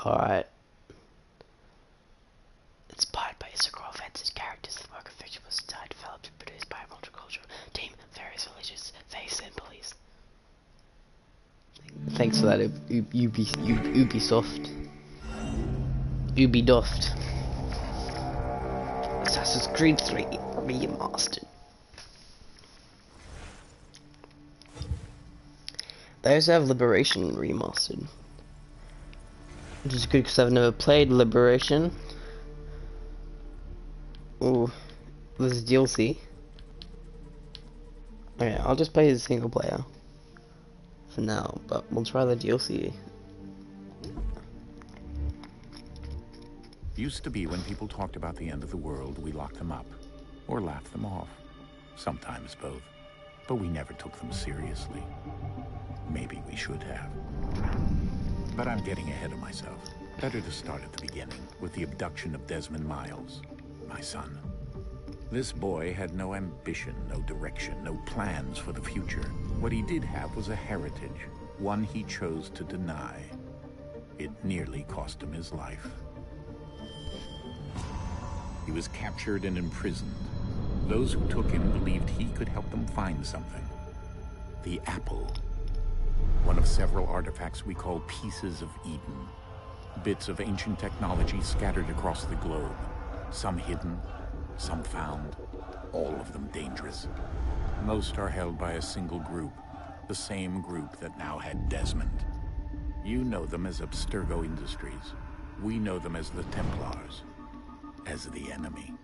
Alright. Inspired by Isekai events and characters, the work of fiction was designed, developed, and produced by a multicultural team, various religious faiths and beliefs. Thanks for that, Ubisoft. Ubisoft. Assassin's Creed 3 Remastered. They also have Liberation Remastered, which is good because I've never played Liberation. Ooh, this is DLC. Okay, I'll just play the single player for now, but we'll try the DLC. Used to be when people talked about the end of the world, we locked them up, or laughed them off. Sometimes both. But we never took them seriously. Maybe we should have. But I'm getting ahead of myself. Better to start at the beginning, with the abduction of Desmond Miles, my son. This boy had no ambition, no direction, no plans for the future. What he did have was a heritage, one he chose to deny. It nearly cost him his life. He was captured and imprisoned. Those who took him believed he could help them find something. The apple. One of several artifacts we call pieces of Eden. Bits of ancient technology scattered across the globe. Some hidden, some found, all of them dangerous. Most are held by a single group, the same group that now had Desmond. You know them as Abstergo Industries. We know them as the Templars. As the enemy.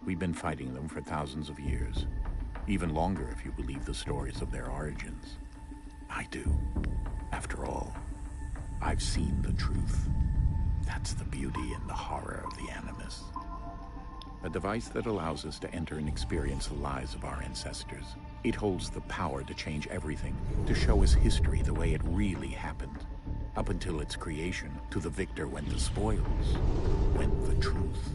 We've been fighting them for thousands of years. Even longer if you believe the stories of their origins. I do. After all, I've seen the truth. That's the beauty and the horror of the Animus. A device that allows us to enter and experience the lives of our ancestors. It holds the power to change everything, to show us history the way it really happened. Up until its creation, to the victor went the spoils, went the truth.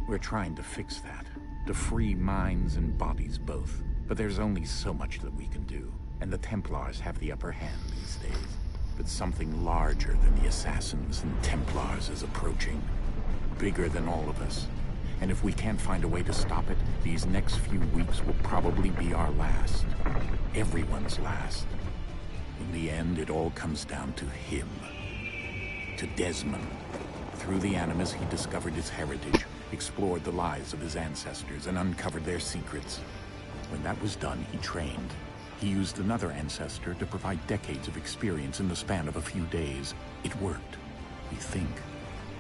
We're trying to fix that, to free minds and bodies both. But there's only so much that we can do, and the Templars have the upper hand these days. But something larger than the Assassins and Templars is approaching, bigger than all of us. And if we can't find a way to stop it, these next few weeks will probably be our last. Everyone's last. In the end, it all comes down to him. To Desmond. Through the Animus, he discovered his heritage, explored the lives of his ancestors, and uncovered their secrets. When that was done, he trained. He used another ancestor to provide decades of experience in the span of a few days. It worked. We think.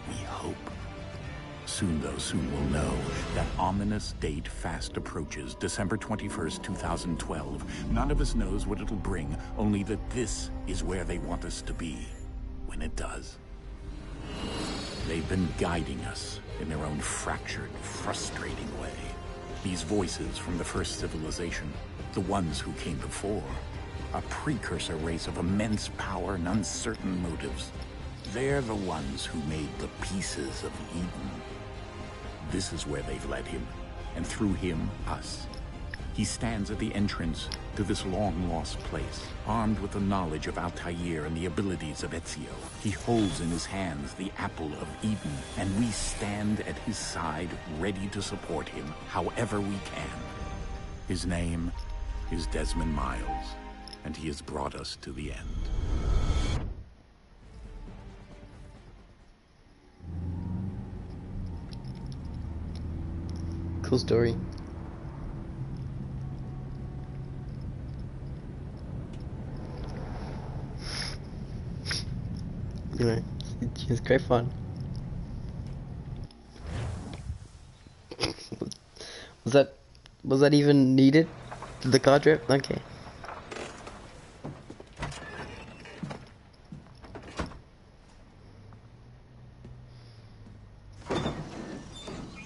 We hope. Soon, though, soon we'll know. That ominous date fast approaches, December 21st, 2012. None of us knows what it'll bring, only that this is where they want us to be. When it does. They've been guiding us in their own fractured, frustrating way. These voices from the first civilization, the ones who came before, a precursor race of immense power and uncertain motives. They're the ones who made the pieces of Eden. This is where they've led him, and through him, us. He stands at the entrance to this long-lost place, armed with the knowledge of Altair and the abilities of Ezio. He holds in his hands the apple of Eden, and we stand at his side, ready to support him however we can. His name is Desmond Miles, and he has brought us to the end. Cool story. Anyway, it's great fun. Was that even needed? The card trip? Okay.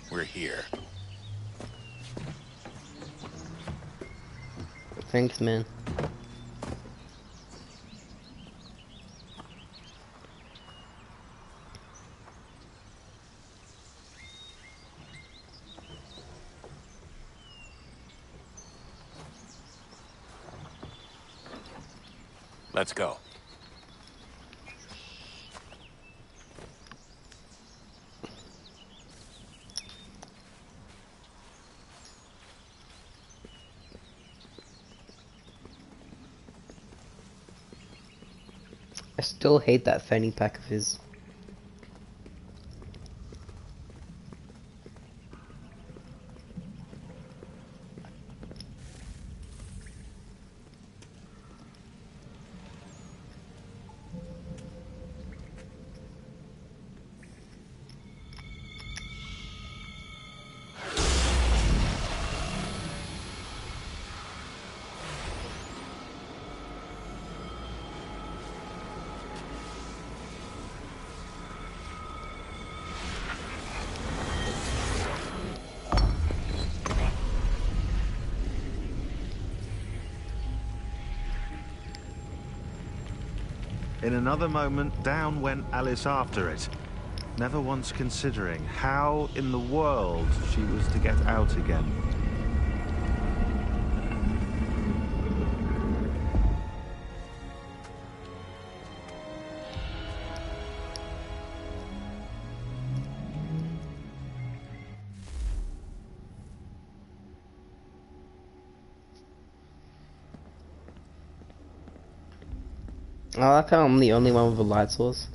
We're here. Thanks, man. Let's go. still hate that fanny pack of his. In another moment, down went Alice after it, never once considering how in the world she was to get out again. I like how I'm the only one with a light source.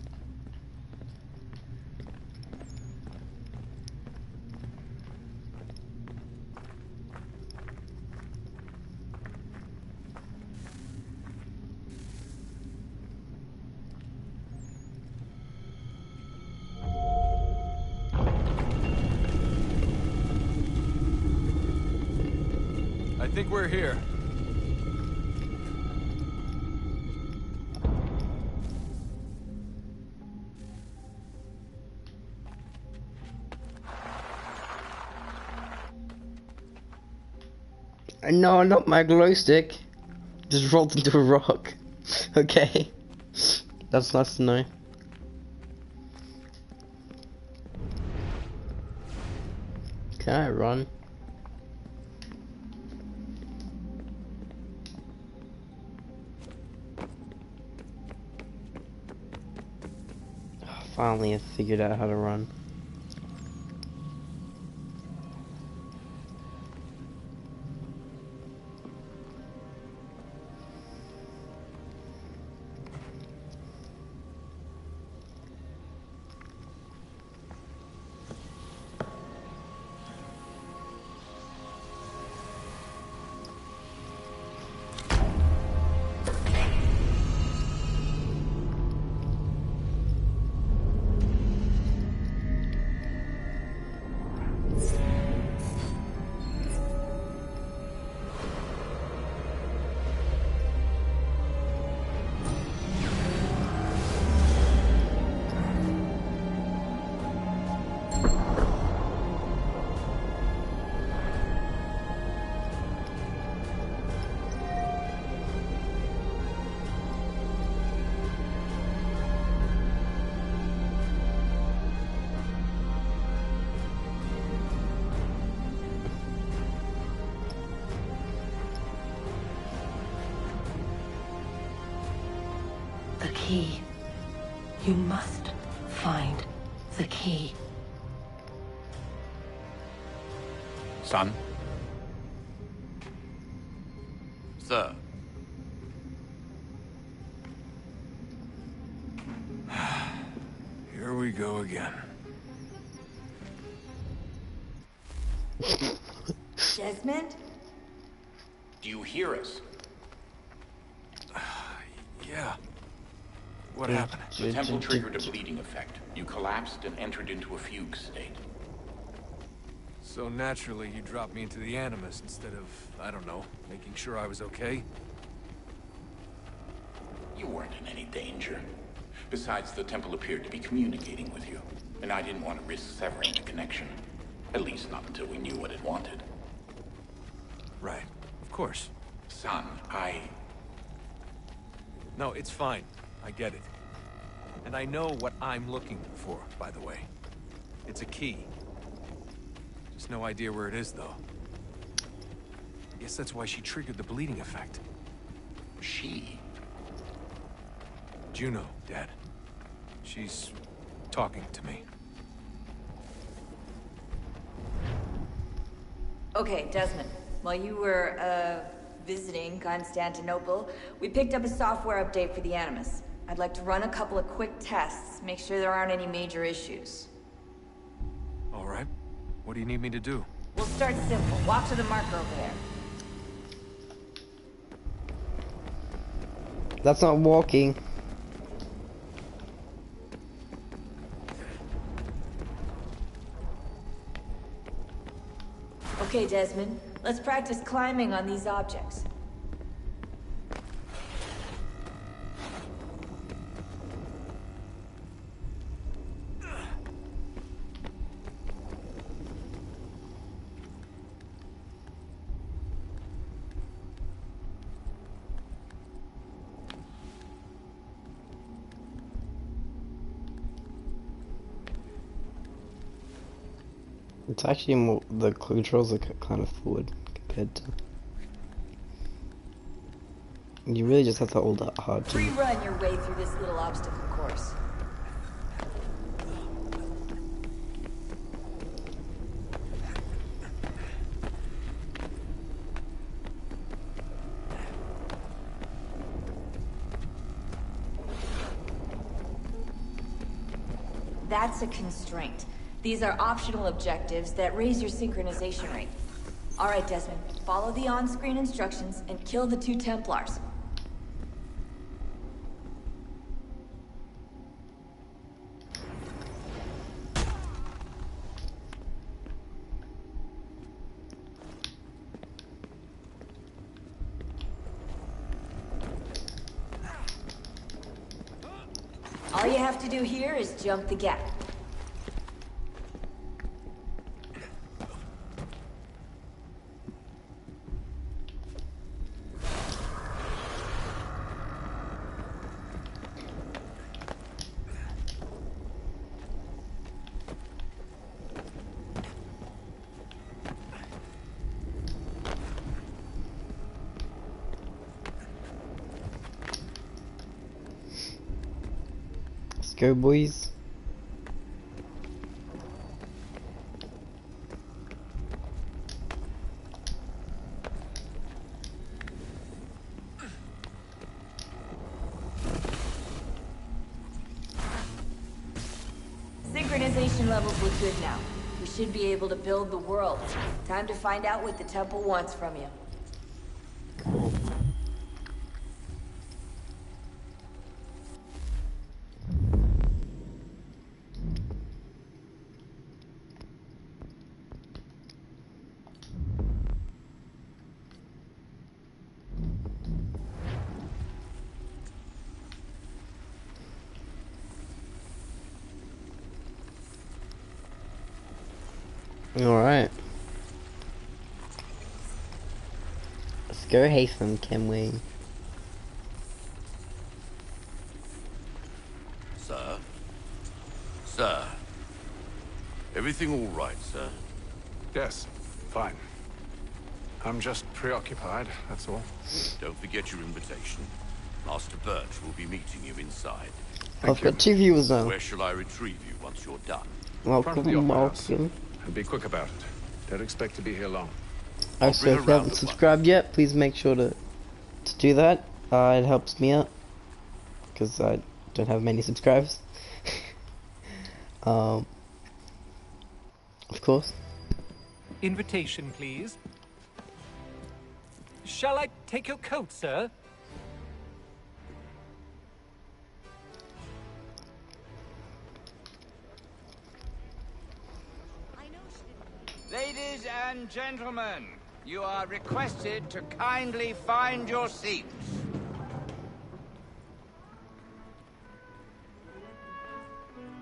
I think we're here. No, not my glow stick. Just rolled into a rock. Okay. That's nice to know. Can I run? Finally, I figured out how to run. The key. You must find the key. Son? Sir. Here we go again. Desmond? Do you hear us? Yeah. What happened? The temple triggered a bleeding effect. You collapsed and entered into a fugue state. So naturally, you dropped me into the Animus instead of, I don't know, making sure I was okay? You weren't in any danger. Besides, the temple appeared to be communicating with you, and I didn't want to risk severing the connection. At least not until we knew what it wanted. Right. Of course. Son, No, it's fine. I get it. And I know what I'm looking for, by the way. It's a key. Just no idea where it is, though. Guess that's why she triggered the bleeding effect. She? Juno, Dad. She's talking to me. Okay, Desmond. While you were, visiting Constantinople, we picked up a software update for the Animus. I'd like to run a couple of quick tests, make sure there aren't any major issues. All right. What do you need me to do? We'll start simple. Walk to the marker over there. That's not walking. Okay, Desmond. Let's practice climbing on these objects. It's actually more, the controls are kind of forward compared to. You really just have to hold that hard to. Free run your way through this little obstacle course. That's a constraint. These are optional objectives that raise your synchronization rate. Alright, Desmond, follow the on-screen instructions and kill the 2 Templars. All you have to do here is jump the gap. Let's go, boys. Synchronization levels look good now. We should be able to build the world. Time to find out what the temple wants from you. Alright. Let's go, Hatham, can we? Sir? Sir? Everything all right, sir? Yes, fine. I'm just preoccupied, that's all. Don't forget your invitation. Master Birch will be meeting you inside. I've got 2 viewers now. Where shall I retrieve you once you're done? Front of the Welcome, opera house. welcome. And be quick about it. Don't expect to be here long. Also, bring if you around haven't the subscribed yet, please make sure to do that. It helps me out because I don't have many subscribers. Of course. Invitation, please. Shall I take your coat, sir? Ladies and gentlemen, you are requested to kindly find your seats.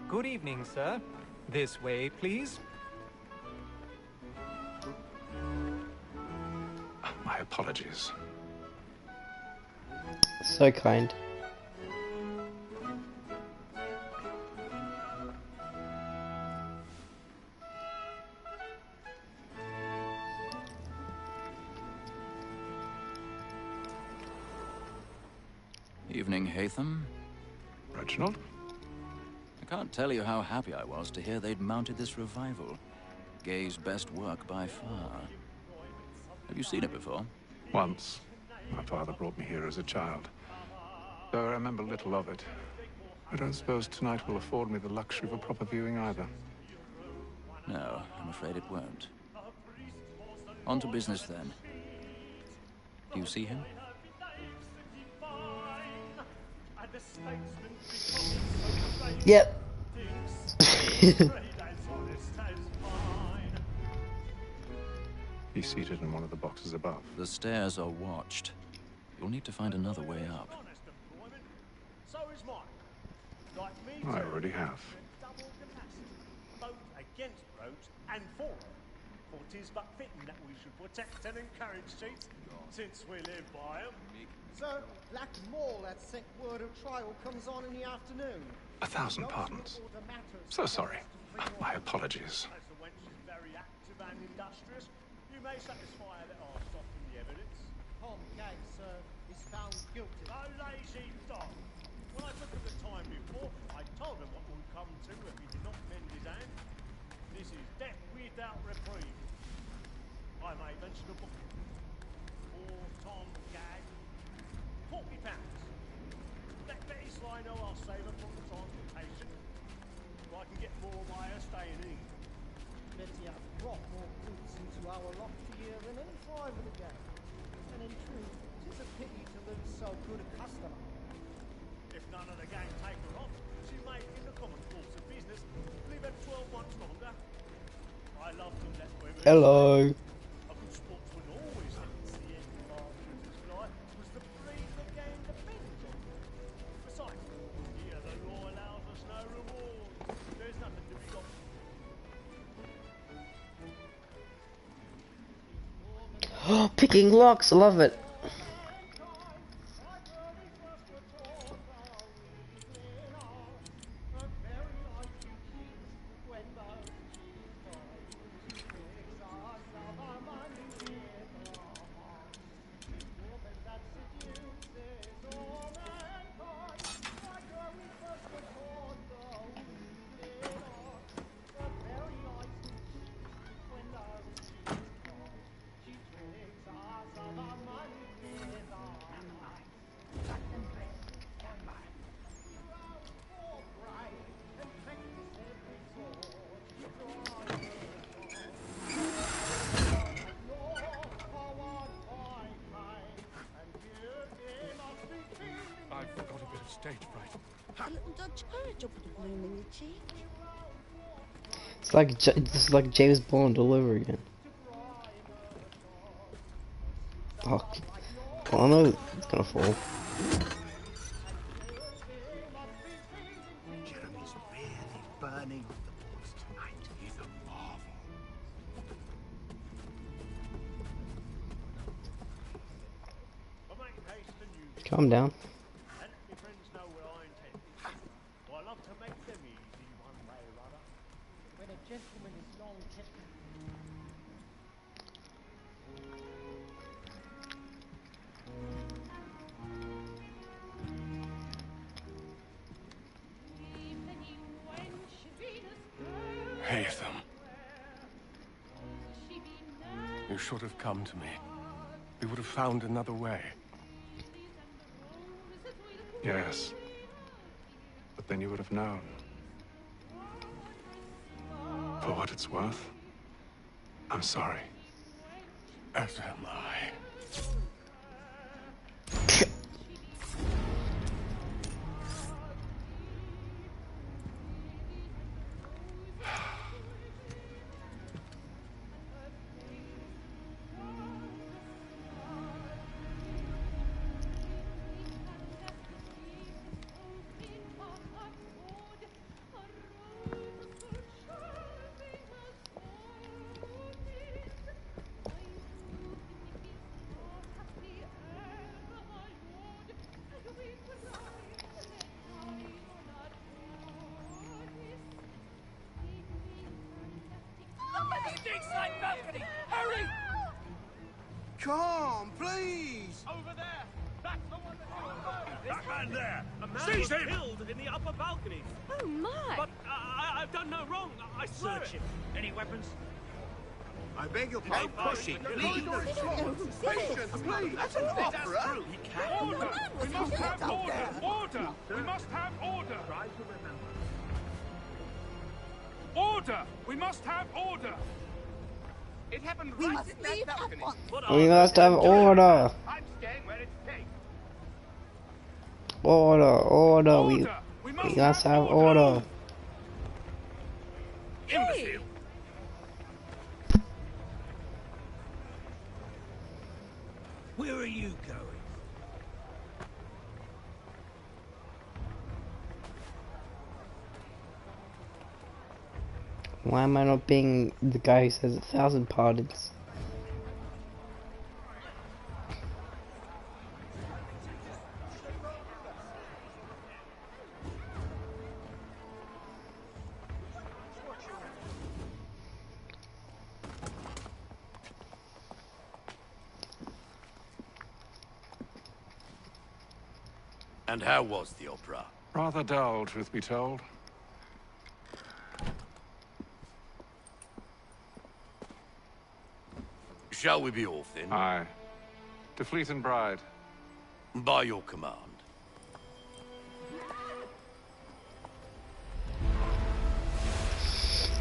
Good evening, sir. This way, please. My apologies. So kind. Evening, Hatham. Reginald? I can't tell you how happy I was to hear they'd mounted this revival. Gay's best work by far. Have you seen it before? Once. My father brought me here as a child. Though I remember little of it. I don't suppose tonight will afford me the luxury of a proper viewing either. No, I'm afraid it won't. On to business then. Do you see him? Yep. He's seated in one of the boxes above. The stairs are watched. You'll need to find another way up. I already have. Both against roads and for them. For 'tis but fitting that we should protect and encourage cheats, since we live by them. Sir, Black Mall had sent word of trial comes on in the afternoon. 1,000 pardons. So sorry. My apologies. As the wench is very active and industrious, you may satisfy her that I'll soften the evidence. Tom Gag, sir, is found guilty. A lazy dog. When I took him the time before, I told him what would come to if he did not mend his hand. This is death without reprieve. I may mention a book. For Tom Gag, £40. Let Betty Sly know I'll save her from the transportation. Or I can get more by her staying in. Betty hath brought more goods into our loft here than any private again. And in truth, 'tis a pity to lose so good a customer. If none of the gang take her off, she may, in the common course of business, leave her 12 months longer. I love to let women. Hello. A good sportsman always thinks the end of our shooter's life was the breed the gang depends on. Besides, here the law allows us no reward. There's nothing to be got. Picking locks, I love it. I've got a bit of stage fright. A little Dutch courage will put a bloom in your cheek. It's like this is like James Bond all over again. Oh, I know it's gonna fall. Jeremy's really burning the boards tonight. He's a marvel. Calm down. And my friends know what I intend. I love to make them easy one way or other. When a gentleman is long kept. Haytham. You should have come to me. We would have found another way. Yes. But then you would have known. For what it's worth, I'm sorry. As am I. balcony! Hurry! Come, please! Over there! That's the one That man there! A man Seize was him! killed in the upper balcony. Oh, my! But I've done no wrong. I swear Search it. him. Any weapons? I beg your pardon. No pushing, please. Patience, please. That's an offer. Order! We must have order! Order! We must have order! Order! We must have order! It happened right in that balcony. We must have order. I'm staying where it's safe. Order. We must have order. Imbecile. Where are you going? Why am I not being the guy who says 1,000 pardons? And how was the opera? Rather dull, truth be told. Shall we be off then? Aye. To Fleet and Bride. By your command.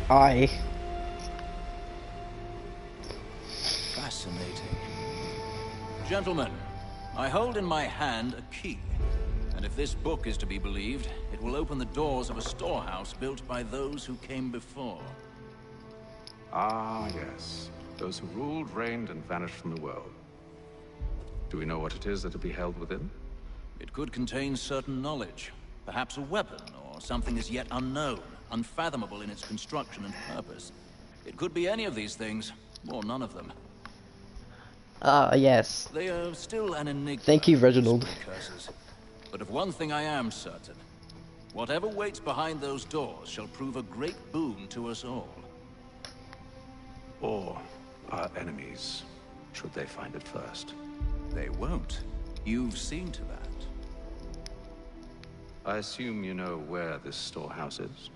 Aye. Fascinating. Gentlemen, I hold in my hand a key. And if this book is to be believed, it will open the doors of a storehouse built by those who came before. Ah, yes. Those who ruled, reigned, and vanished from the world. Do we know what it is that will be held within? It could contain certain knowledge. Perhaps a weapon, or something as yet unknown, unfathomable in its construction and purpose. It could be any of these things, or none of them. Ah, yes. They are still an enigma. Thank you, Reginald. Curses. But of one thing I am certain. Whatever waits behind those doors shall prove a great boon to us all. Or our enemies, should they find it first. They won't. You've seen to that. I assume you know where this storehouse is?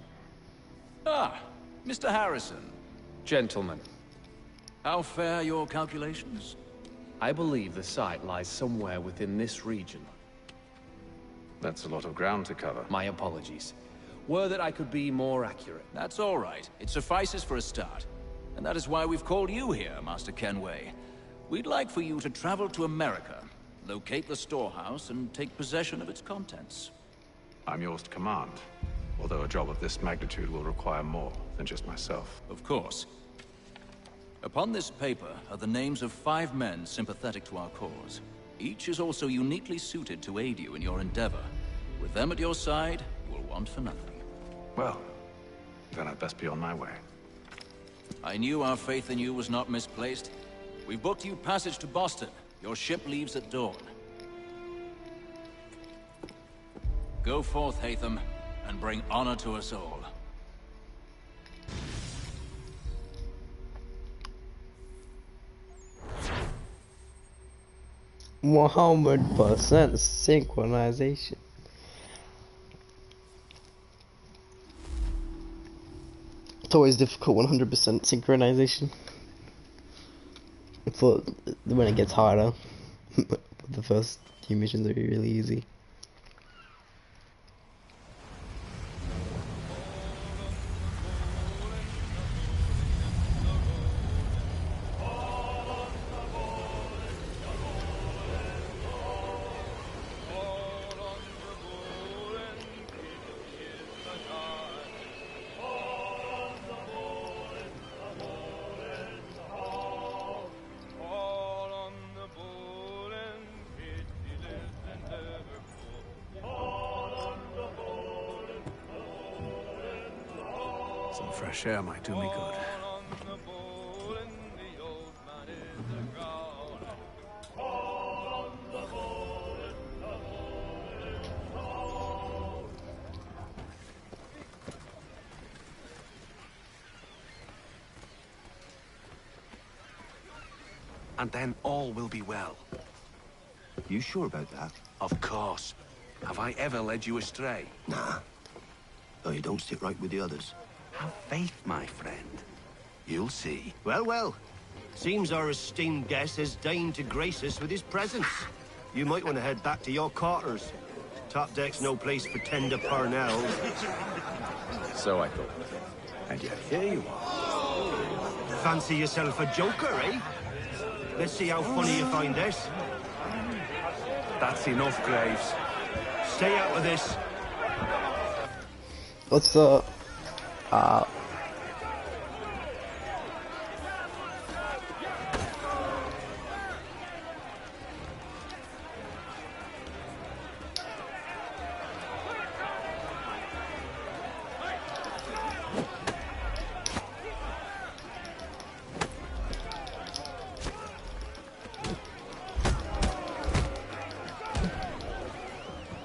Ah, Mr. Harrison. Gentlemen. How fare your calculations? I believe the site lies somewhere within this region. That's a lot of ground to cover. My apologies. Were that I could be more accurate. That's all right. It suffices for a start. And that is why we've called you here, Master Kenway. We'd like for you to travel to America, locate the storehouse, and take possession of its contents. I'm yours to command, although a job of this magnitude will require more than just myself. Of course. Upon this paper are the names of 5 men sympathetic to our cause. Each is also uniquely suited to aid you in your endeavor. With them at your side, you will want for nothing. Well, then I'd best be on my way. I knew our faith in you was not misplaced. We've booked you passage to Boston. Your ship leaves at dawn. Go forth, Hatham, and bring honor to us all. 100% synchronization. It's always difficult, 100% synchronization. For when it gets harder. The first few missions are really easy. Some fresh air might do me good. And then all will be well. You sure about that? Of course. Have I ever led you astray? Nah. Though you don't stick right with the others. Have faith, my friend. You'll see. Well, well. Seems our esteemed guest has deigned to grace us with his presence. You might want to head back to your quarters. Top deck's no place for tender parnells. So I thought. And yet here you are. Fancy yourself a joker, eh? Let's see how funny you find this. That's enough, Graves. Stay out of this. What's the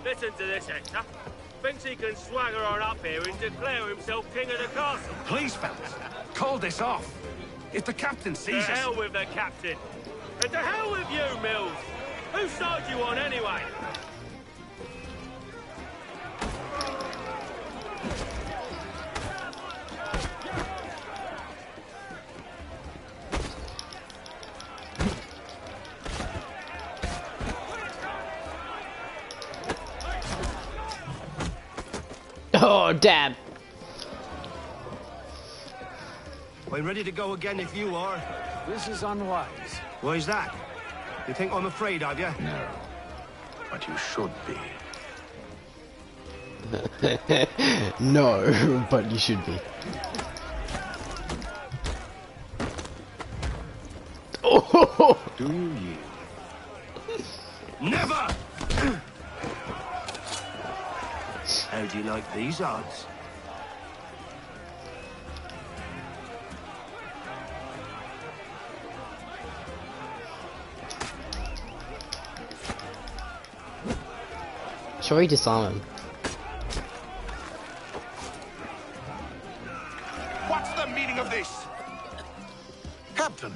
Listen to this, Hector. Thinks he can swagger on up here and declare himself king of the castle. Please, fellas, call this off. If the captain sees To us... hell with the captain. And to hell with you, Mills. Whose side you on, anyway? Oh, damn. I'm ready to go again if you are. This is unwise. Why's that? You think I'm afraid of you? No. But you should be. No, but you should be. Oh! Do you yield? Never! How do you like these odds? Shall we disarm him? What's the meaning of this? Captain,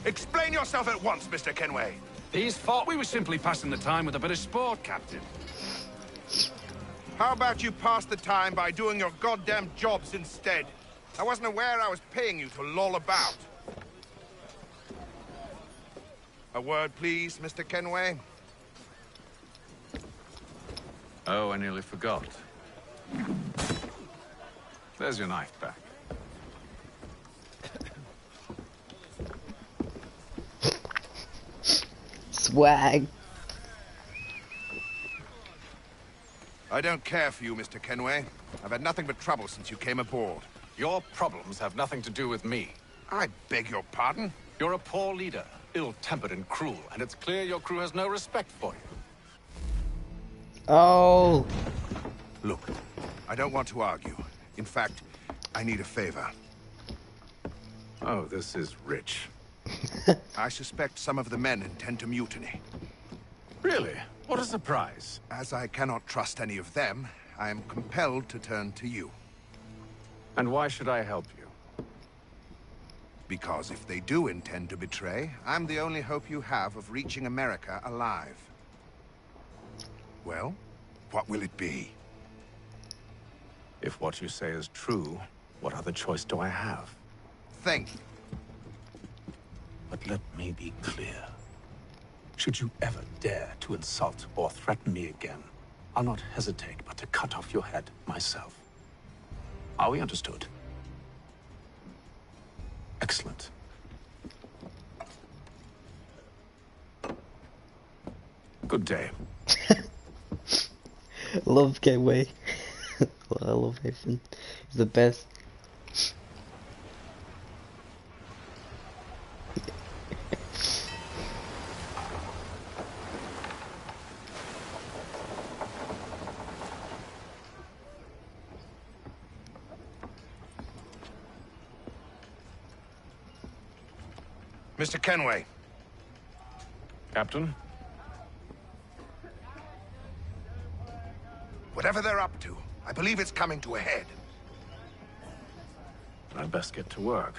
explain yourself at once, Mr. Kenway. These fought. We were simply passing the time with a bit of sport, Captain. How about you pass the time by doing your goddamn jobs instead? I wasn't aware I was paying you to loll about. A word, please, Mr. Kenway. Oh, I nearly forgot. There's your knife back. Swag. I don't care for you, Mr. Kenway. I've had nothing but trouble since you came aboard. Your problems have nothing to do with me. I beg your pardon? You're a poor leader, ill-tempered and cruel, and it's clear your crew has no respect for you. Oh. Look, I don't want to argue. In fact, I need a favor. Oh, this is rich. I suspect some of the men intend to mutiny. Really? What a surprise. As I cannot trust any of them, I am compelled to turn to you. And why should I help you? Because if they do intend to betray, I'm the only hope you have of reaching America alive. Well, what will it be? If what you say is true, what other choice do I have? Think. But let me be clear. Should you ever dare to insult or threaten me again, I'll not hesitate but to cut off your head myself. Are we understood? Excellent. Good day. Love Gateway. I love Nathan. He's the best. Mr. Kenway. Captain? Whatever they're up to, I believe it's coming to a head. I'd best get to work.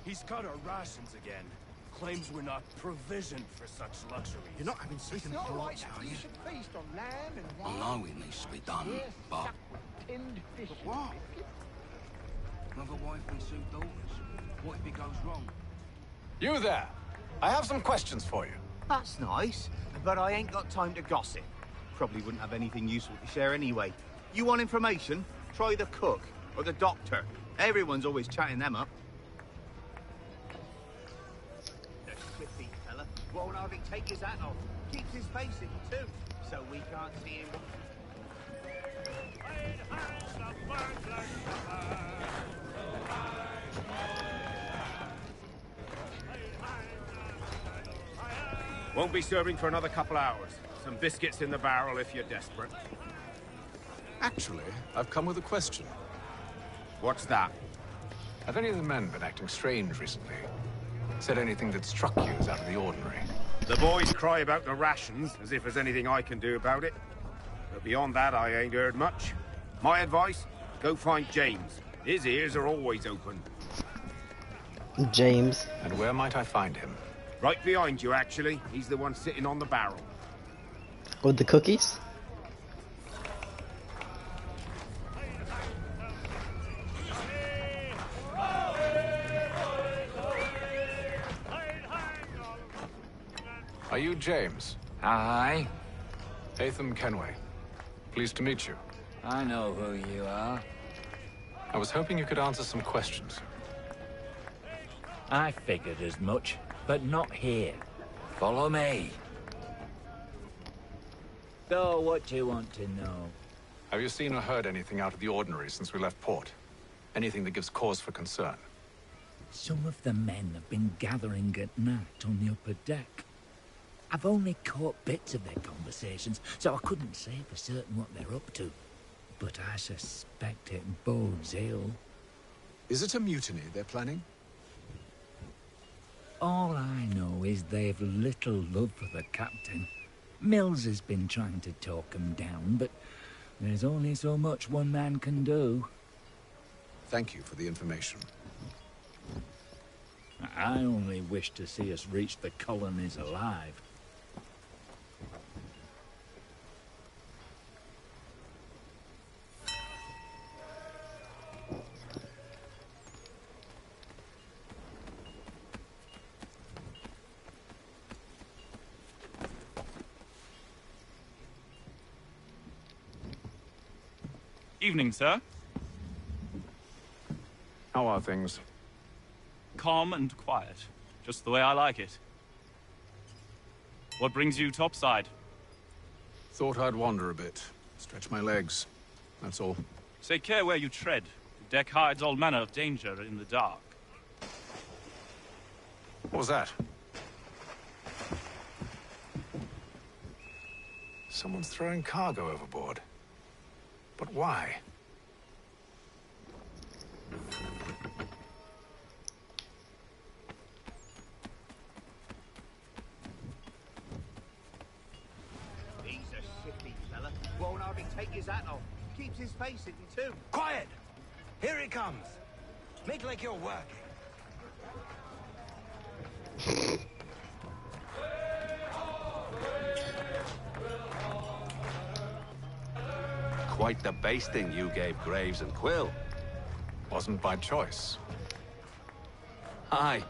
He's cut our rations again. Claims we're not provisioned for such luxuries. You're not having second thoughts, are you? should feast on lamb and Allowing needs to be done, but... tinned fish. But what? Another wife and 2 daughters. What if it goes wrong? You there! I have some questions for you. That's nice, but I ain't got time to gossip. Probably wouldn't have anything useful to share anyway. You want information? Try the cook or the doctor. Everyone's always chatting them up. The cliffy fella won't hardly take his hat off. Keeps his face hidden too, so we can't see him. Won't be serving for another couple hours. Some biscuits in the barrel if you're desperate. Actually, I've come with a question. What's that? Have any of the men been acting strange recently? Said anything that struck you as out of the ordinary? The boys cry about the rations, as if there's anything I can do about it. But beyond that, I ain't heard much. My advice, go find James. His ears are always open. James. And where might I find him? Right behind you, actually. He's the one sitting on the barrel. With the cookies? Are you James? Aye. Atham Kenway. Pleased to meet you. I know who you are. I was hoping you could answer some questions. I figured as much, but not here. Follow me. So, what do you want to know? Have you seen or heard anything out of the ordinary since we left port? Anything that gives cause for concern? Some of the men have been gathering at night on the upper deck. I've only caught bits of their conversations, so I couldn't say for certain what they're up to. But I suspect it bodes ill. Is it a mutiny they're planning? All I know is they've little love for the captain. Mills has been trying to talk him down, but there's only so much one man can do. Thank you for the information. I only wish to see us reach the colonies alive. Evening, sir. How are things? Calm and quiet. Just the way I like it. What brings you topside? Thought I'd wander a bit. Stretch my legs. That's all. Take care where you tread. The deck hides all manner of danger in the dark. What was that? Someone's throwing cargo overboard. But why? He's a shifty fella. Won't hardly take his hat off. Keeps his face hidden too. Quiet! Here he comes. Make like you're working. Quite the basting you gave Graves and Quill. Wasn't by choice. Aye.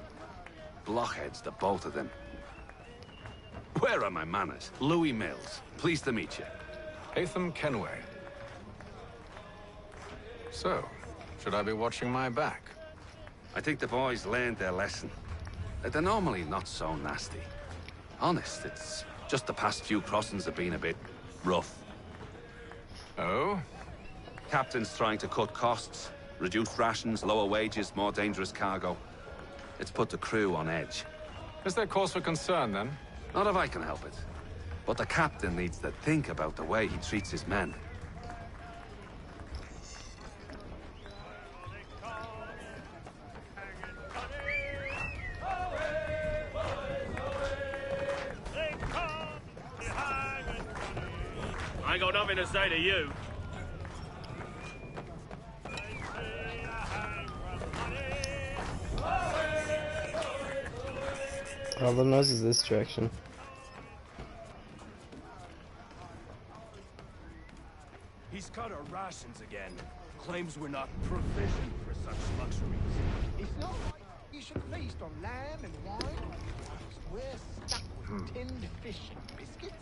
Blockheads, the both of them. Where are my manners? Louis Mills. Pleased to meet you. Atham Kenway. So, should I be watching my back? I think the boys learned their lesson. They're normally not so nasty. Honest, it's just the past few crossings have been a bit rough. Oh? Captain's trying to cut costs. Reduced rations, lower wages, more dangerous cargo. It's put the crew on edge. Is there cause for concern, then? Not if I can help it. But the captain needs to think about the way he treats his men. I ain't got nothing to say to you. All the nose is this direction. He's cut our rations again. Claims we're not provisioned for such luxuries. It's not like you should feast on lamb and wine. We're stuck with tinned fish and biscuits.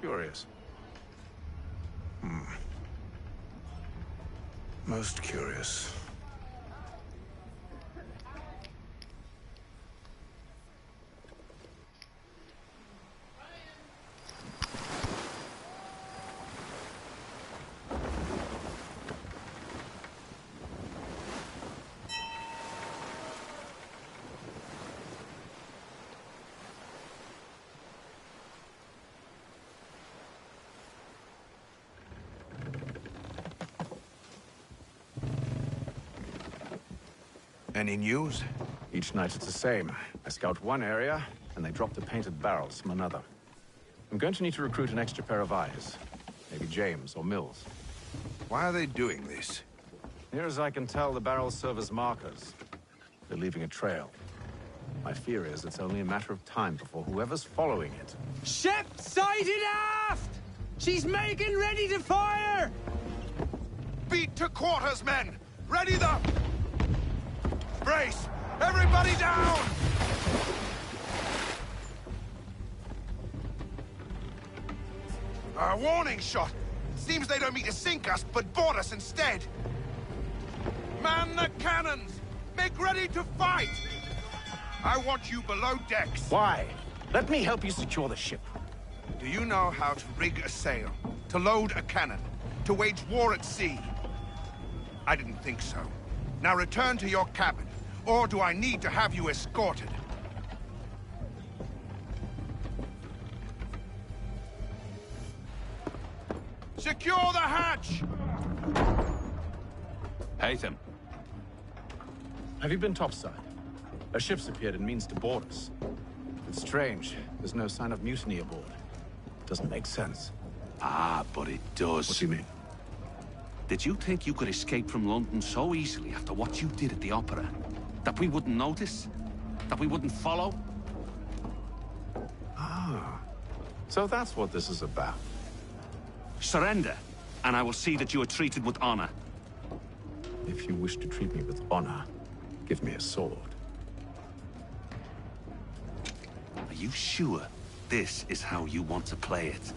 Curious. Most curious. Any news? Each night it's the same. I scout one area, and they drop the painted barrels from another. I'm going to need to recruit an extra pair of eyes. Maybe James or Mills. Why are they doing this? Near as I can tell, the barrels serve as markers. They're leaving a trail. My fear is it's only a matter of time before whoever's following it. Ship sighted aft! She's making ready to fire! Beat to quarters, men! Ready the... Brace! Everybody down! A warning shot! Seems they don't mean to sink us, but board us instead! Man the cannons! Make ready to fight! I want you below decks. Why? Let me help you secure the ship. Do you know how to rig a sail? To load a cannon? To wage war at sea? I didn't think so. Now return to your cabin, or do I need to have you escorted? Secure the hatch! Haytham. Have you been topside? A ship's appeared and means to board us. It's strange. There's no sign of mutiny aboard. Doesn't make sense. Ah, but it does. What do you mean? Did you think you could escape from London so easily after what you did at the opera? That we wouldn't notice? That we wouldn't follow? Ah. So that's what this is about. Surrender, and I will see that you are treated with honor. If you wish to treat me with honor, give me a sword. Are you sure this is how you want to play it?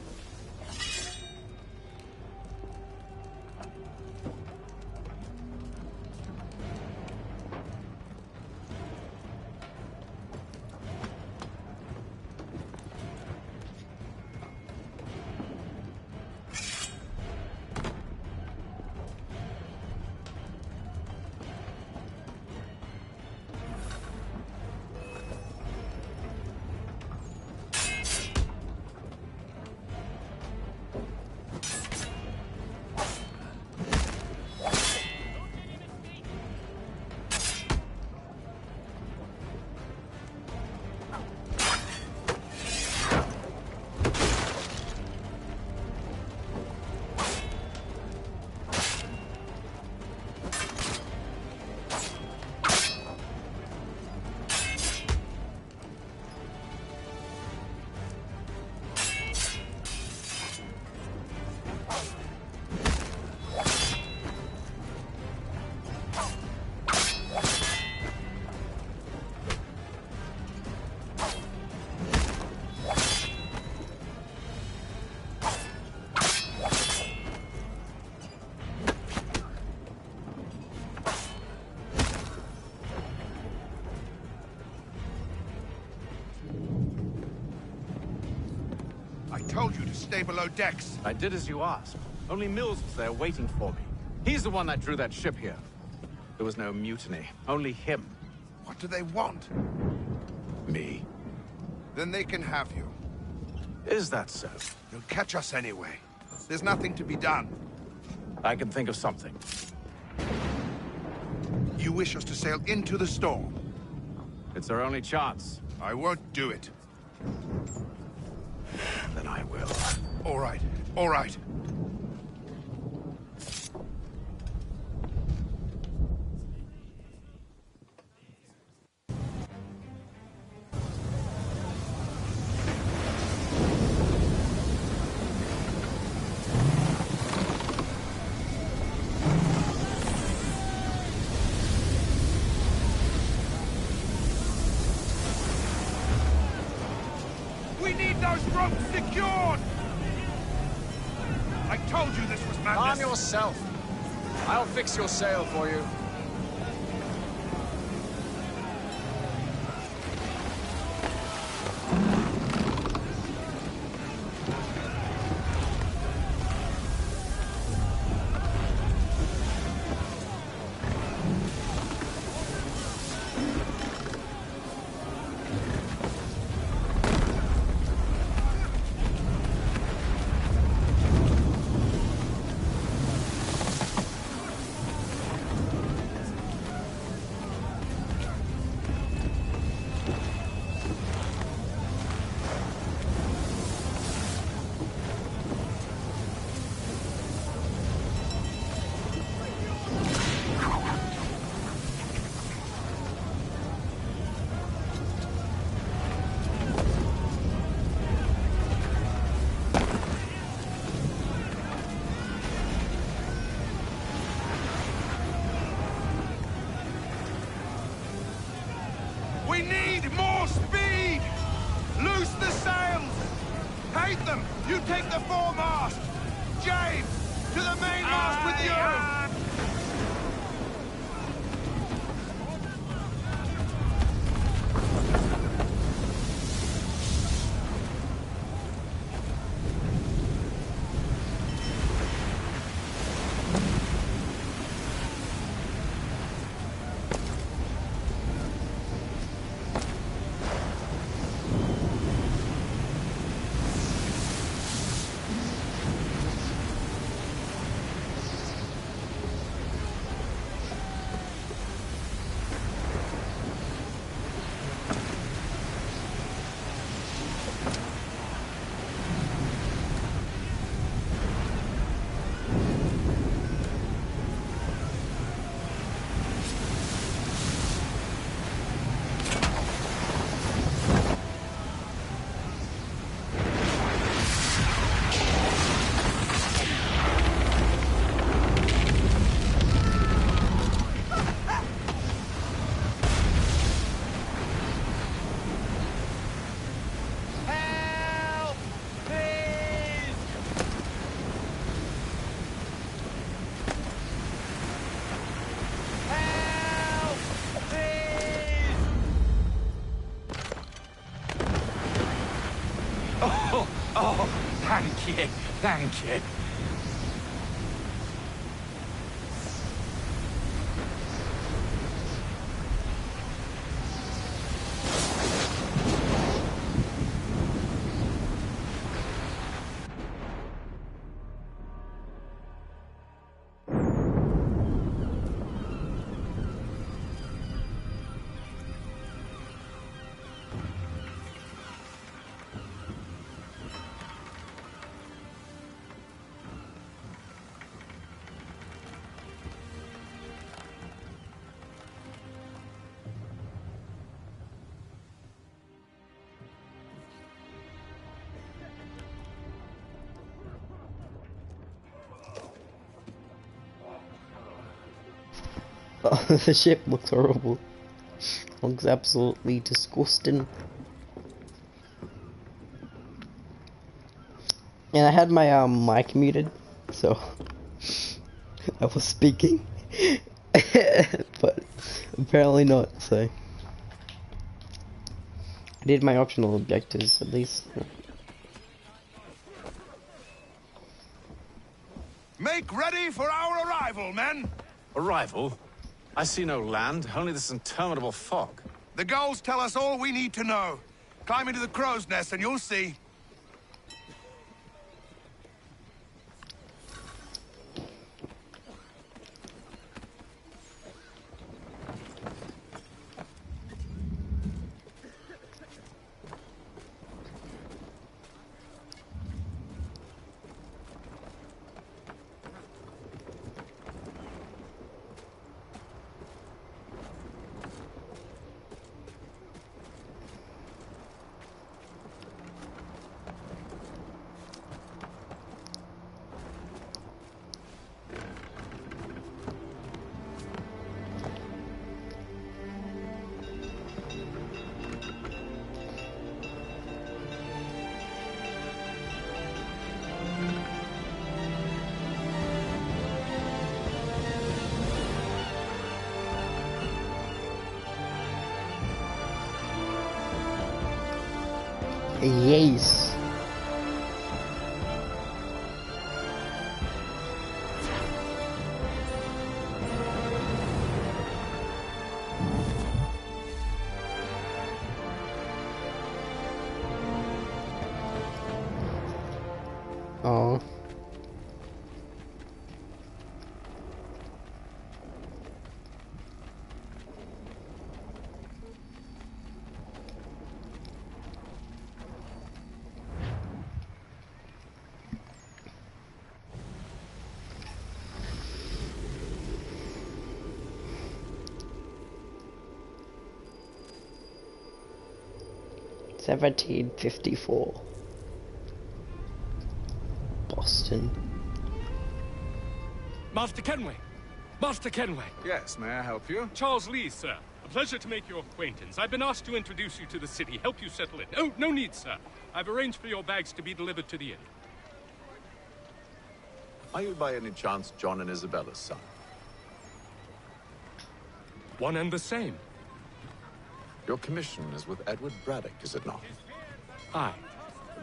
Told you to stay below decks. I did as you asked. Only Mills was there waiting for me. He's the one that drew that ship here. There was no mutiny, only him. What do they want? Me. Then they can have you. Is that so? They'll catch us anyway. There's nothing to be done. I can think of something. You wish us to sail into the storm? It's our only chance. I won't do it. then I will. All right, all right. We need those ropes secured! I told you this was madness. Calm yourself. I'll fix your sail for you. We need more speed! Loose the sails! Hate them! You take the foremast! James, to the mainmast with you! Oh, thank you, thank you. The ship looks horrible. Looks absolutely disgusting. And I had my mic muted, so I was speaking, but apparently not. So I did my optional objectives at least. Make ready for our arrival, men! Arrival? I see no land, only this interminable fog. The gulls tell us all we need to know. Climb into the crow's nest and you'll see. Yes. Oh. $17.54. Boston. Master Kenway! Master Kenway! Yes, may I help you? Charles Lee, sir. A pleasure to make your acquaintance. I've been asked to introduce you to the city, help you settle in. Oh, no need, sir. I've arranged for your bags to be delivered to the inn. Are you by any chance John and Isabella's son? One and the same. Your commission is with Edward Braddock, is it not? Aye.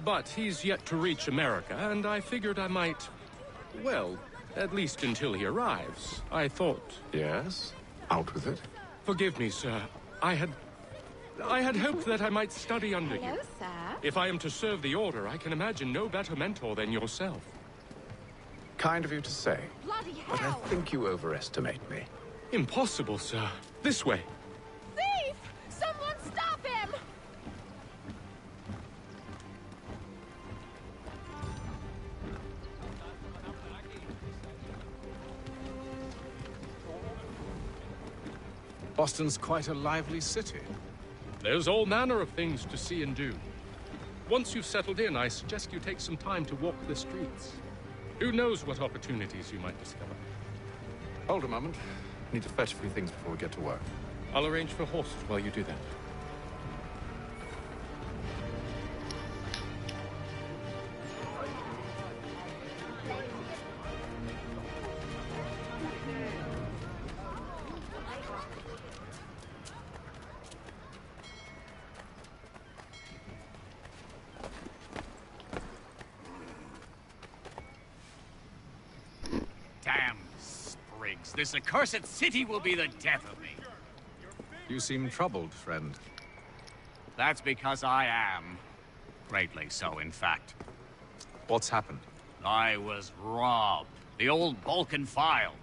But he's yet to reach America, and I figured I might... Well, at least until he arrives. I thought... Yes? Out with it. Forgive me, sir. I had hoped that I might study under you. Hello, sir. If I am to serve the Order, I can imagine no better mentor than yourself. Kind of you to say. Bloody hell! But I think you overestimate me. Impossible, sir. This way. Thief! Someone stop him! Boston's quite a lively city. There's all manner of things to see and do. Once you've settled in, I suggest you take some time to walk the streets. Who knows what opportunities you might discover. Hold a moment. Need to fetch a few things before we get to work. I'll arrange for horses while you do that. Damn sprigs. This accursed city will be the death of me. You seem troubled, friend. That's because I am. Greatly so, in fact. What's happened? I was robbed. The old Balkan file.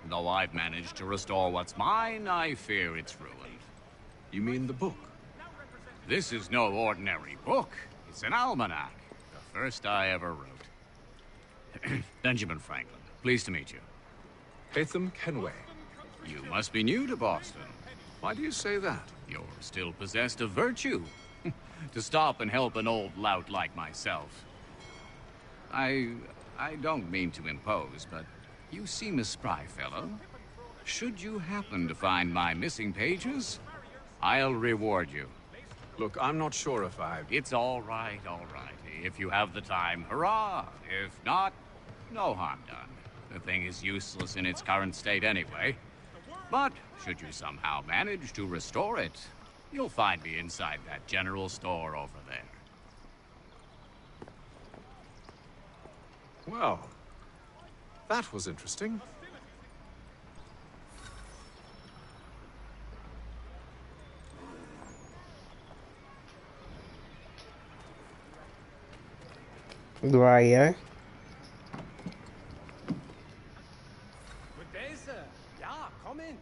Though I've managed to restore what's mine, I fear it's ruined. You mean the book? This is no ordinary book. It's an almanac. The first I ever wrote. Benjamin Franklin, pleased to meet you. Hatham Kenway. You must be new to Boston. Why do you say that? You're still possessed of virtue. To stop and help an old lout like myself. I don't mean to impose, but you seem a spry fellow. Should you happen to find my missing pages, I'll reward you. Look, I'm not sure if I... It's all right, all right. If you have the time, hurrah! If not, no harm done. The thing is useless in its current state anyway. But should you somehow manage to restore it, you'll find me inside that general store over there. Well, that was interesting. Right. Good day, sir. Yeah, come in.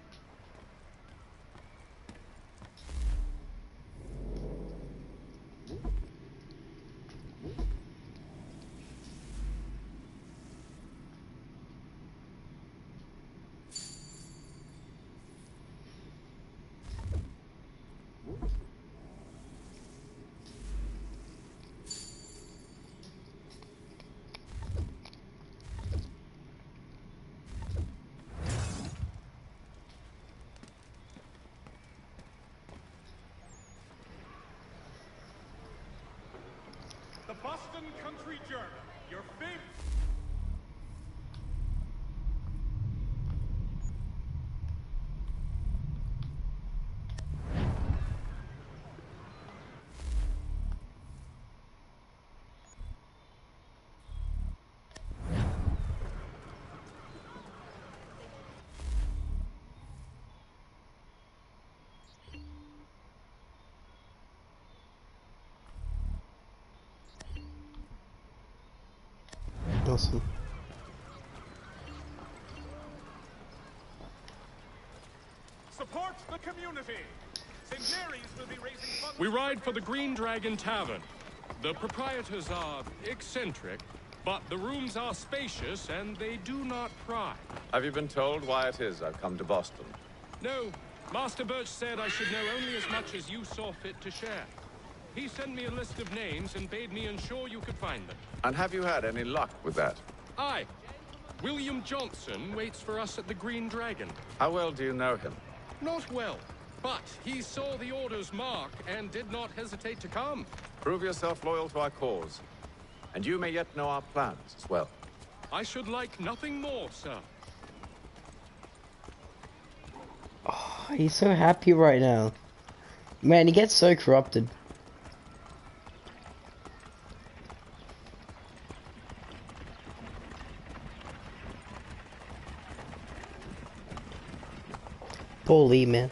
The Boston Country Journal, your favorite... Awesome. Support the community. St. Mary's will be raising funds. We ride for the Green Dragon Tavern. The proprietors are eccentric, but the rooms are spacious and they do not pry. Have you been told why it is I've come to Boston? No, Master Birch said I should know only as much as you saw fit to share. He sent me a list of names and bade me ensure you could find them. And have you had any luck with that? Aye. William Johnson waits for us at the Green Dragon. How well do you know him? Not well, but he saw the order's mark and did not hesitate to come. Prove yourself loyal to our cause. And you may yet know our plans as well. I should like nothing more, sir. Oh, he's so happy right now. Man, he gets so corrupted. Poor Lee, man.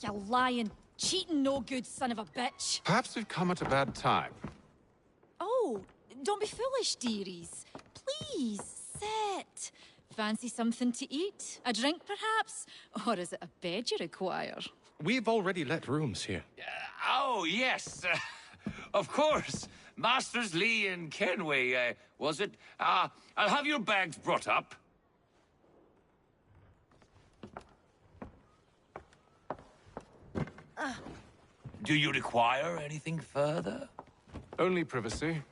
You lying, cheating, no good son of a bitch. Perhaps we've come at a bad time. Oh, don't be foolish, dearies. Please, sit. Fancy something to eat? A drink, perhaps? Or is it a bed you require? We've already let rooms here. Oh, yes. Of course. Masters Lee and Kenway, was it? I'll have your bags brought up. Do you require anything further? Only privacy.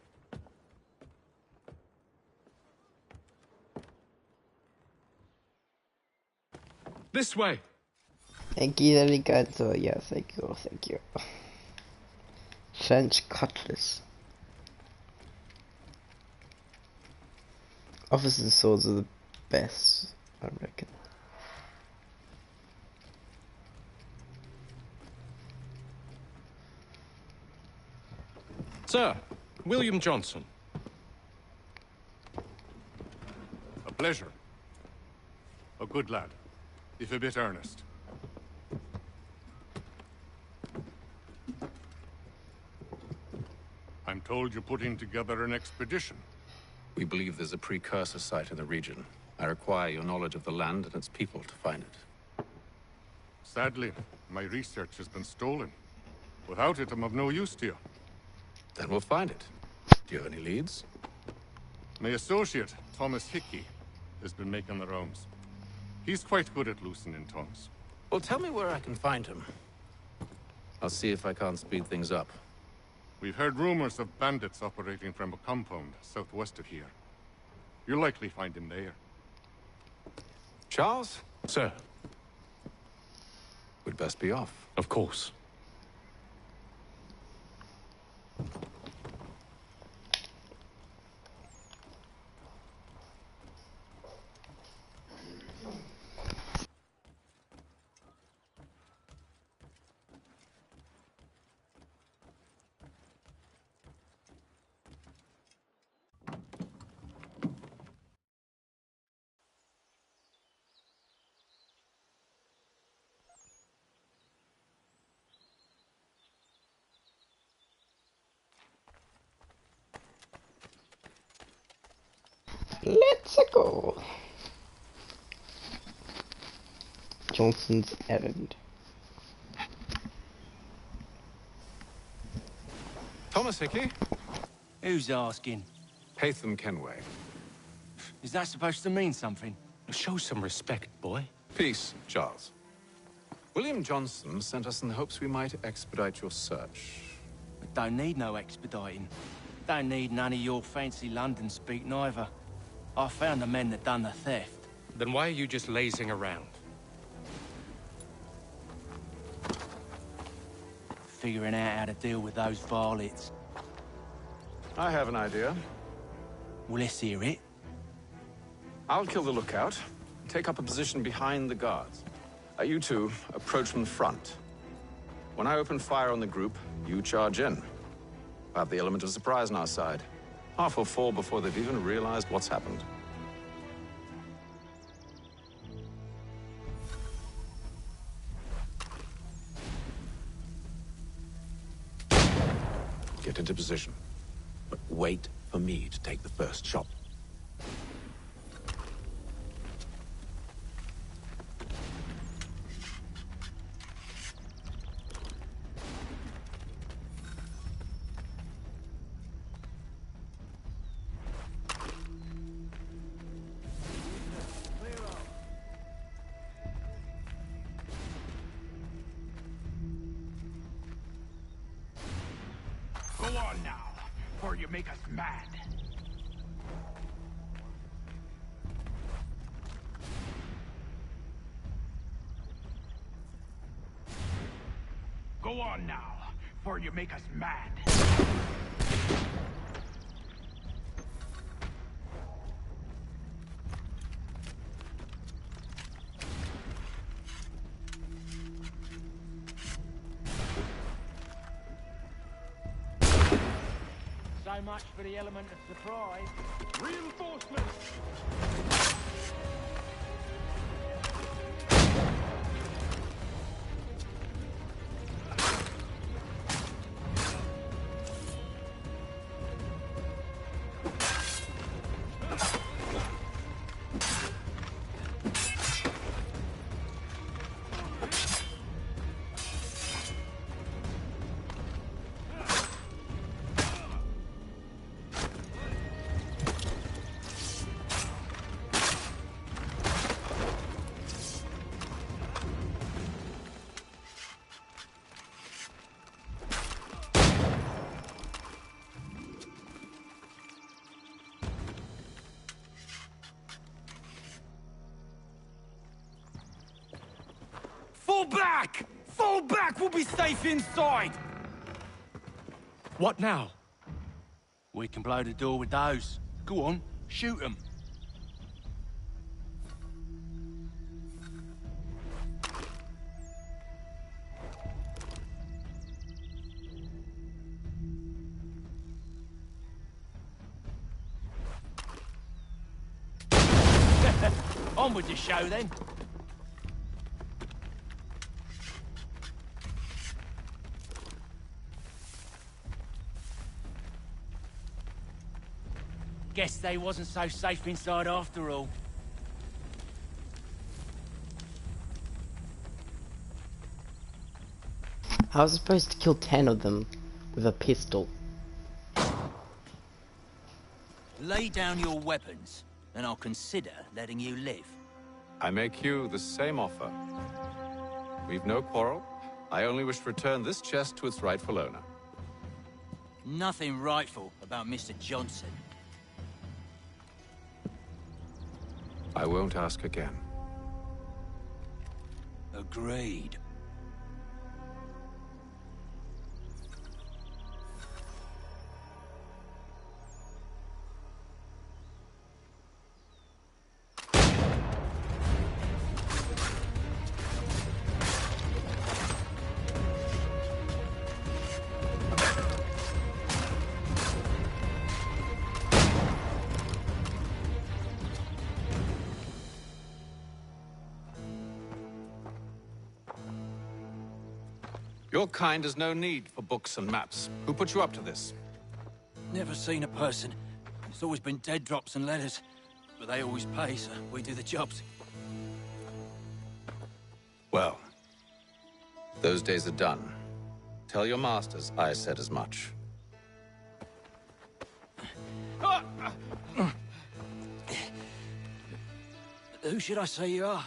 This way. Thank you, Arigato. Yeah, thank you, thank you. French cutlass. Officers' swords are the best, I reckon. Sir, William Johnson. A pleasure. A good lad, if a bit earnest. I'm told you're putting together an expedition. We believe there's a precursor site in the region. I require your knowledge of the land and its people to find it. Sadly, my research has been stolen. Without it, I'm of no use to you. Then we'll find it. Do you have any leads? My associate, Thomas Hickey, has been making the rounds. He's quite good at loosening tongues. Well, tell me where I can find him. I'll see if I can't speed things up. We've heard rumors of bandits operating from a compound southwest of here. You'll likely find him there. Charles? Sir. We'd best be off. Of course. Let's go. Johnson's errand. Thomas Hickey? Who's asking? Haytham Kenway. Is that supposed to mean something? Show some respect, boy. Peace, Charles. William Johnson sent us in the hopes we might expedite your search. I don't need no expediting. Don't need none of your fancy London speak neither. I found the men that done the theft. Then why are you just lazing around? Figuring out how to deal with those varlets. I have an idea. Well, let's hear it. I'll kill the lookout. Take up a position behind the guards. You two approach from the front. When I open fire on the group, you charge in. I have the element of surprise on our side. Half will fall before they've even realized what's happened. Get into position, but wait for me to take the first shot. Go on now, or you make us mad. Go on now, for you make us mad. So much for the element of surprise. Reinforcements! Fall back! Fall back! We'll be safe inside! What now? We can blow the door with those. Go on, shoot them. On with the show then. Guess they wasn't so safe inside after all. I was supposed to kill 10 of them with a pistol. Lay down your weapons, and I'll consider letting you live. I make you the same offer. We've no quarrel. I only wish to return this chest to its rightful owner. Nothing rightful about Mr. Johnson. I won't ask again. Agreed. Your kind has no need for books and maps. Who put you up to this? Never seen a person. It's always been dead drops and letters. But they always pay, so we do the jobs. Well, those days are done. Tell your masters I said as much. Who should I say you are?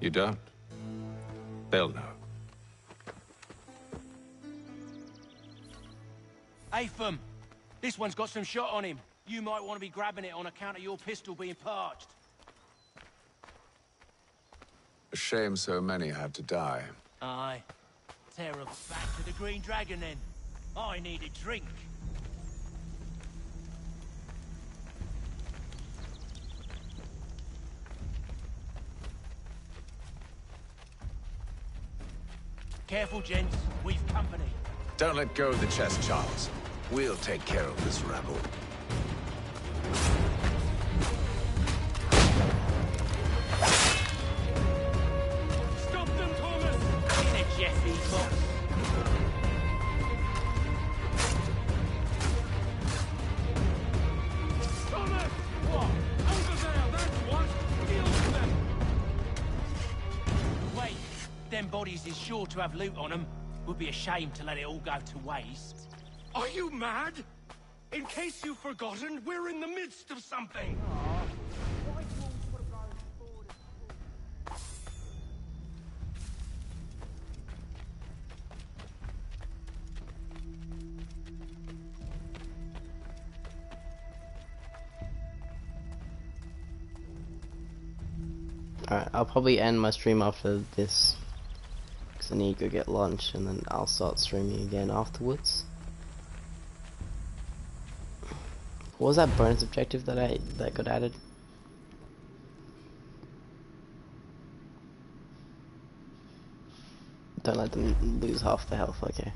You don't? They'll know. Atham, this one's got some shot on him. You might want to be grabbing it on account of your pistol being parched. A shame so many had to die. Aye. Terrible. Back to the Green Dragon then. I need a drink. Careful, gents. We've company. Don't let go of the chest, Charles. We'll take care of this rabble. Stop them, Thomas! In a Jeffy box. Thomas! What? Over there, that's what! Deal with them! Wait, them bodies is sure to have loot on them. Would be a shame to let it all go to waste. Are you mad? In case you've forgotten, we're in the midst of something! Alright, I'll probably end my stream after this, because I need to go get lunch, and then I'll start streaming again afterwards. What was that bonus objective that got added? Don't let them lose half the health, okay.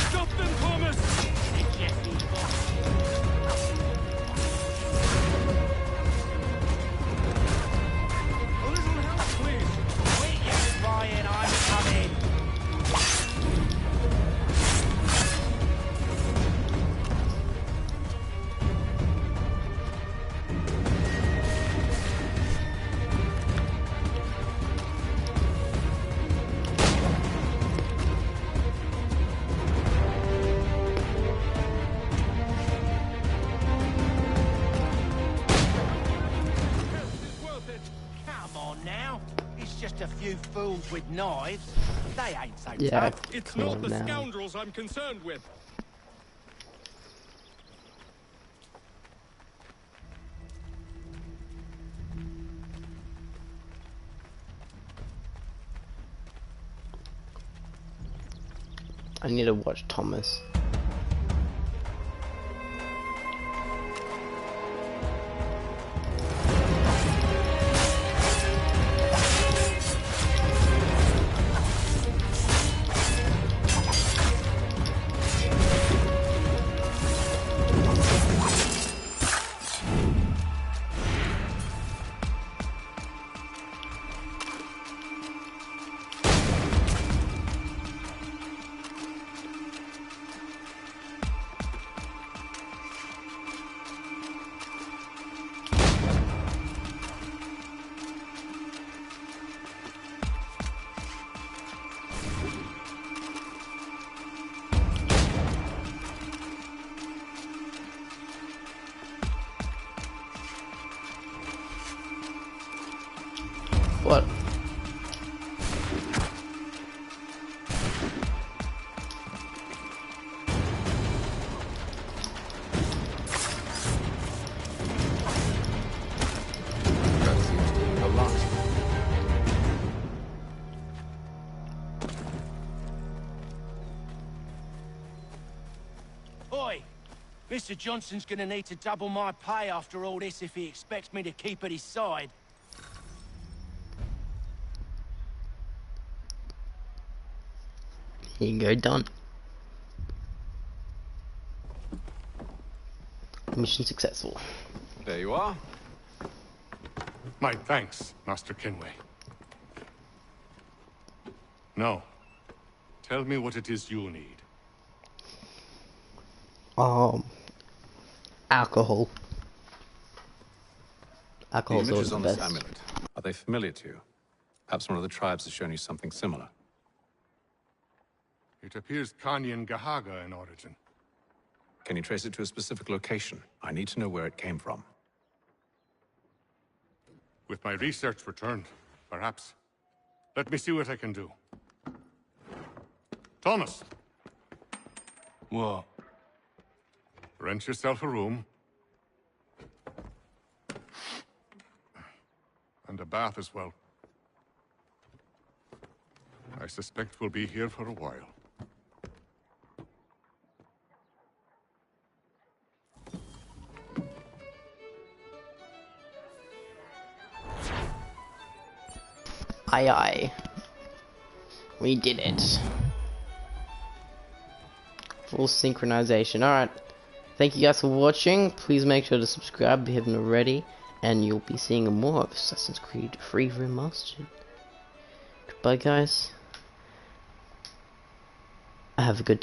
Stop them, Thomas! A little help, please! Wait, you Ryan, I'm coming! Come on now. It's just a few fools with knives. They ain't so Yeah, tough. It's come not on the now. scoundrels I'm concerned with. I need to watch Thomas. What? A lot. Oi! Mr. Johnson's gonna need to double my pay after all this if he expects me to keep at his side. Here you go, done. Mission successful. There you are. My thanks, Master Kenway. Now, tell me what it is you need. Alcohol. The Alcohol's always images the on this best. amulet, are they familiar to you? Perhaps one of the tribes has shown you something similar. It appears Kanyan Gahaga in origin. Can you trace it to a specific location? I need to know where it came from. With my research returned, perhaps. Let me see what I can do. Thomas! What? Rent yourself a room. And a bath as well. I suspect we'll be here for a while. Aye aye. We did it. Full synchronization. Alright. Thank you guys for watching. Please make sure to subscribe if you haven't already. And you'll be seeing more of Assassin's Creed 3 Remastered. Goodbye guys. Have a good